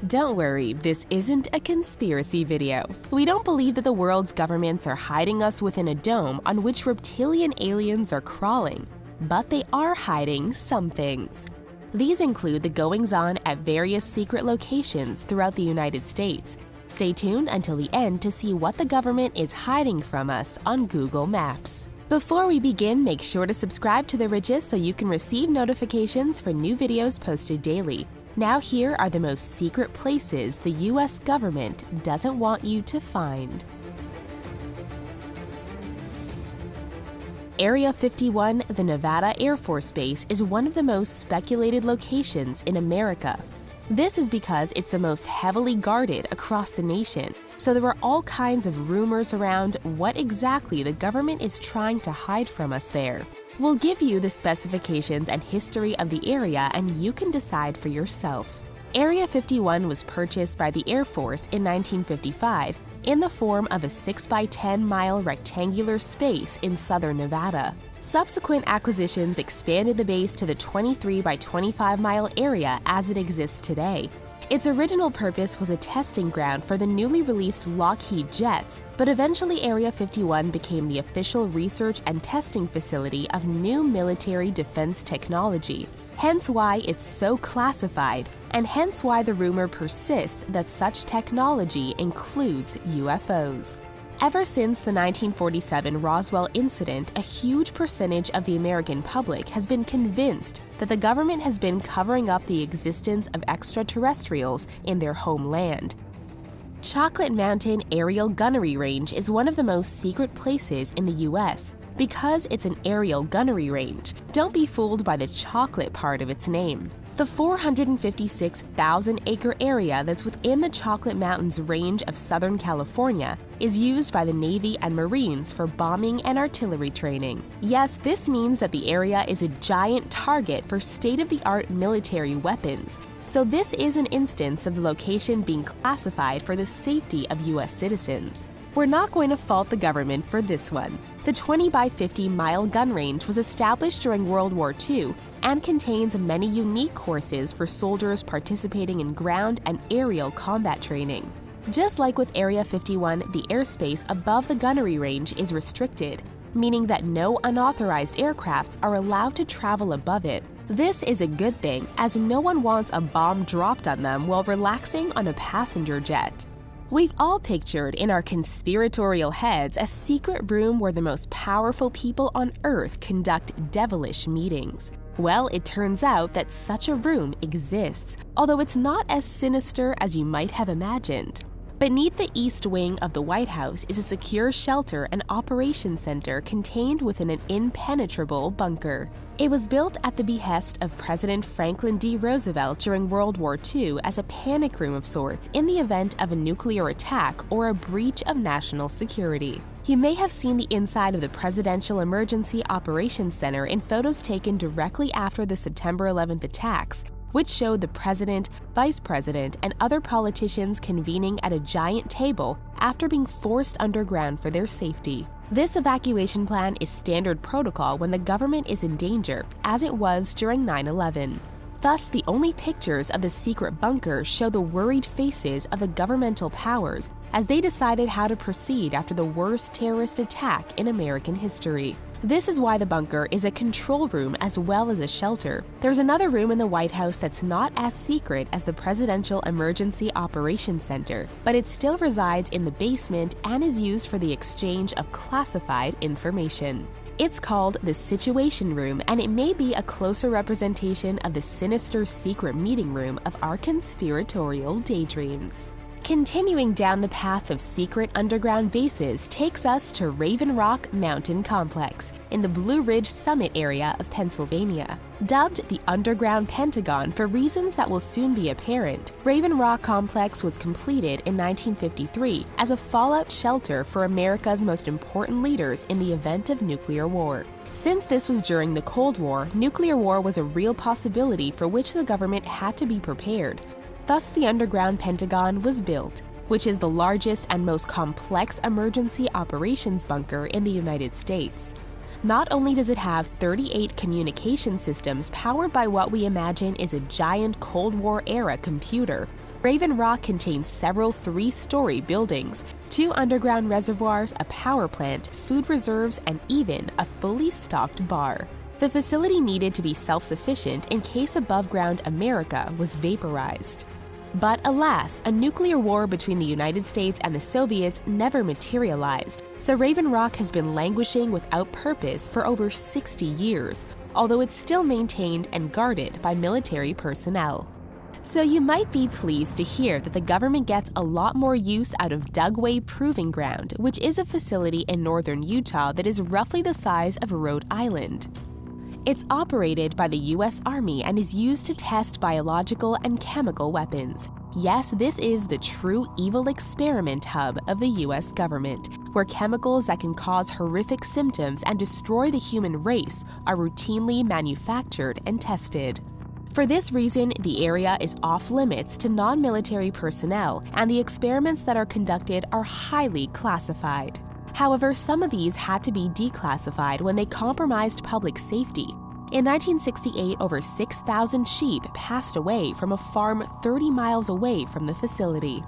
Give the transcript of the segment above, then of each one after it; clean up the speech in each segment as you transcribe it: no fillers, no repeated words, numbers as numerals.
Don't worry, this isn't a conspiracy video. We don't believe that the world's governments are hiding us within a dome on which reptilian aliens are crawling, but they are hiding some things. These include the goings-on at various secret locations throughout the United States. Stay tuned until the end to see what the government is hiding from us on Google Maps. Before we begin, make sure to subscribe to TheRichest so you can receive notifications for new videos posted daily. Now here are the most secret places the U.S. government doesn't want you to find. Area 51, the Nevada Air Force Base, is one of the most speculated locations in America. This is because it's the most heavily guarded across the nation, so there are all kinds of rumors around what exactly the government is trying to hide from us there. We'll give you the specifications and history of the area, and you can decide for yourself. Area 51 was purchased by the Air Force in 1955 in the form of a 6-by-10-mile rectangular space in southern Nevada. Subsequent acquisitions expanded the base to the 23-by-25-mile area as it exists today. Its original purpose was a testing ground for the newly released Lockheed jets, but eventually Area 51 became the official research and testing facility of new military defense technology. Hence why it's so classified, and hence why the rumor persists that such technology includes UFOs. Ever since the 1947 Roswell incident, a huge percentage of the American public has been convinced that the government has been covering up the existence of extraterrestrials in their homeland. Chocolate Mountain Aerial Gunnery Range is one of the most secret places in the U.S. because it's an aerial gunnery range. Don't be fooled by the chocolate part of its name. The 456,000-acre area that's within the Chocolate Mountains range of Southern California is used by the Navy and Marines for bombing and artillery training. Yes, this means that the area is a giant target for state-of-the-art military weapons. So this is an instance of the location being classified for the safety of U.S. citizens. We're not going to fault the government for this one. The 20-by-50-mile gun range was established during World War II and contains many unique courses for soldiers participating in ground and aerial combat training. Just like with Area 51, the airspace above the gunnery range is restricted, meaning that no unauthorized aircraft are allowed to travel above it. This is a good thing, as no one wants a bomb dropped on them while relaxing on a passenger jet. We've all pictured in our conspiratorial heads a secret room where the most powerful people on Earth conduct devilish meetings. Well, it turns out that such a room exists, although it's not as sinister as you might have imagined. Beneath the east wing of the White House is a secure shelter and operations center contained within an impenetrable bunker. It was built at the behest of President Franklin D. Roosevelt during World War II as a panic room of sorts in the event of a nuclear attack or a breach of national security. You may have seen the inside of the Presidential Emergency Operations Center in photos taken directly after the September 11th attacks, which showed the president, vice president, and other politicians convening at a giant table after being forced underground for their safety. This evacuation plan is standard protocol when the government is in danger, as it was during 9/11. Thus, the only pictures of the secret bunker show the worried faces of the governmental powers as they decided how to proceed after the worst terrorist attack in American history. This is why the bunker is a control room as well as a shelter. There's another room in the White House that's not as secret as the Presidential Emergency Operations Center, but it still resides in the basement and is used for the exchange of classified information. It's called the Situation Room, and it may be a closer representation of the sinister secret meeting room of our conspiratorial daydreams. Continuing down the path of secret underground bases takes us to Raven Rock Mountain Complex in the Blue Ridge Summit area of Pennsylvania. Dubbed the Underground Pentagon for reasons that will soon be apparent, Raven Rock Complex was completed in 1953 as a fallout shelter for America's most important leaders in the event of nuclear war. Since this was during the Cold War, nuclear war was a real possibility for which the government had to be prepared. Thus, the underground Pentagon was built, which is the largest and most complex emergency operations bunker in the United States. Not only does it have 38 communication systems powered by what we imagine is a giant Cold War-era computer, Raven Rock contains several 3-story buildings, 2 underground reservoirs, a power plant, food reserves, and even a fully stocked bar. The facility needed to be self-sufficient in case above-ground America was vaporized. But alas, a nuclear war between the United States and the Soviets never materialized, so Raven Rock has been languishing without purpose for over 60 years, although it's still maintained and guarded by military personnel. So you might be pleased to hear that the government gets a lot more use out of Dugway Proving Ground, which is a facility in northern Utah that is roughly the size of Rhode Island. It's operated by the U.S. Army and is used to test biological and chemical weapons. Yes, this is the true evil experiment hub of the U.S. government, where chemicals that can cause horrific symptoms and destroy the human race are routinely manufactured and tested. For this reason, the area is off-limits to non-military personnel, and the experiments that are conducted are highly classified. However, some of these had to be declassified when they compromised public safety. In 1968, over 6,000 sheep passed away from a farm 30 miles away from the facility.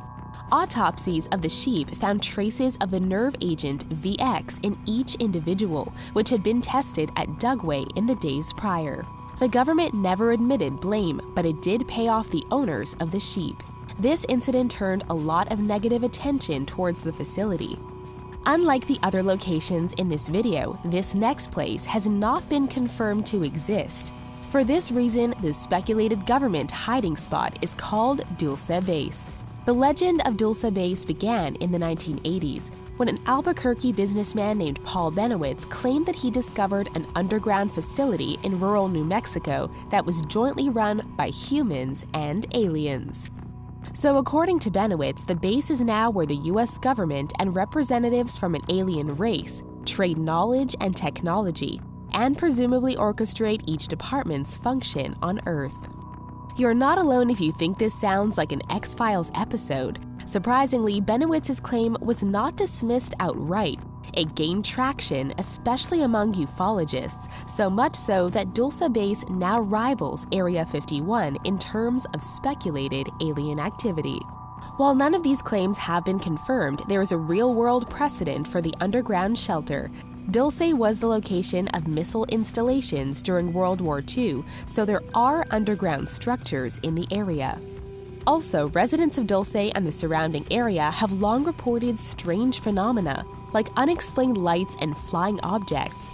Autopsies of the sheep found traces of the nerve agent VX in each individual, which had been tested at Dugway in the days prior. The government never admitted blame, but it did pay off the owners of the sheep. This incident turned a lot of negative attention towards the facility. Unlike the other locations in this video, this next place has not been confirmed to exist. For this reason, the speculated government hiding spot is called Dulce Base. The legend of Dulce Base began in the 1980s, when an Albuquerque businessman named Paul Benowitz claimed that he discovered an underground facility in rural New Mexico that was jointly run by humans and aliens. So according to Benowitz, the base is now where the U.S. government and representatives from an alien race trade knowledge and technology, and presumably orchestrate each department's function on Earth. You're not alone if you think this sounds like an X-Files episode. Surprisingly, Benowitz's claim was not dismissed outright. It gained traction, especially among ufologists, so much so that Dulce Base now rivals Area 51 in terms of speculated alien activity. While none of these claims have been confirmed, there is a real-world precedent for the underground shelter. Dulce was the location of missile installations during World War II, so there are underground structures in the area. Also, residents of Dulce and the surrounding area have long reported strange phenomena, like unexplained lights and flying objects.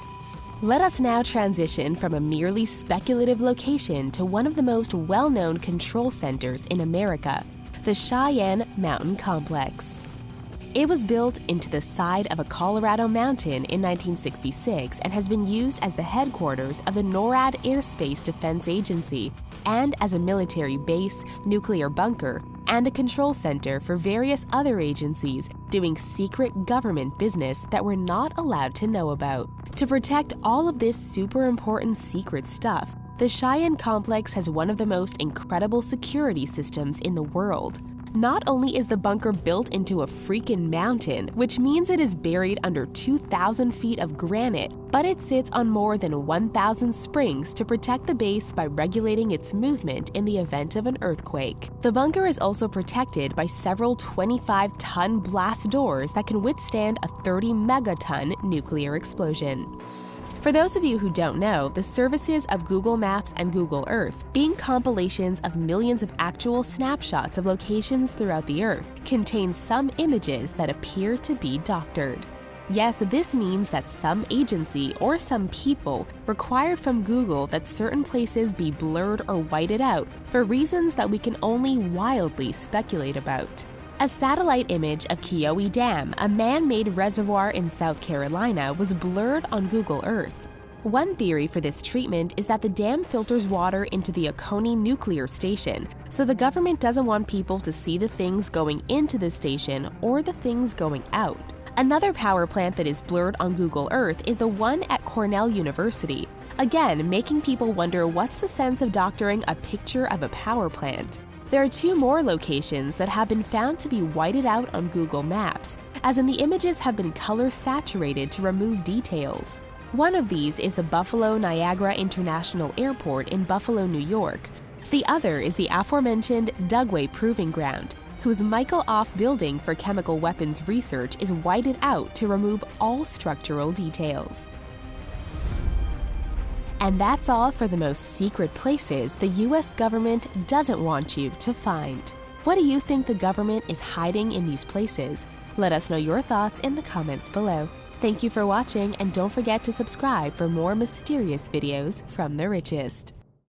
Let us now transition from a merely speculative location to one of the most well-known control centers in America, the Cheyenne Mountain Complex. It was built into the side of a Colorado mountain in 1966 and has been used as the headquarters of the NORAD Airspace Defense Agency and as a military base, nuclear bunker, and a control center for various other agencies doing secret government business that we're not allowed to know about. To protect all of this super important secret stuff, the Cheyenne Complex has one of the most incredible security systems in the world. Not only is the bunker built into a freaking mountain, which means it is buried under 2,000 feet of granite, but it sits on more than 1,000 springs to protect the base by regulating its movement in the event of an earthquake. The bunker is also protected by several 25-ton blast doors that can withstand a 30-megaton nuclear explosion. For those of you who don't know, the services of Google Maps and Google Earth, being compilations of millions of actual snapshots of locations throughout the Earth, contain some images that appear to be doctored. Yes, this means that some agency or some people required from Google that certain places be blurred or whited out for reasons that we can only wildly speculate about. A satellite image of Keowee Dam, a man-made reservoir in South Carolina, was blurred on Google Earth. One theory for this treatment is that the dam filters water into the Oconee nuclear station, so the government doesn't want people to see the things going into the station or the things going out. Another power plant that is blurred on Google Earth is the one at Cornell University, again making people wonder what's the sense of doctoring a picture of a power plant. There are two more locations that have been found to be whited out on Google Maps, as in the images have been color saturated to remove details. One of these is the Buffalo Niagara International Airport in Buffalo, New York. The other is the aforementioned Dugway Proving Ground, whose Michael-Off building for chemical weapons research is whited out to remove all structural details. And that's all for the most secret places the U.S. government doesn't want you to find. What do you think the government is hiding in these places? Let us know your thoughts in the comments below. Thank you for watching, and don't forget to subscribe for more mysterious videos from The Richest.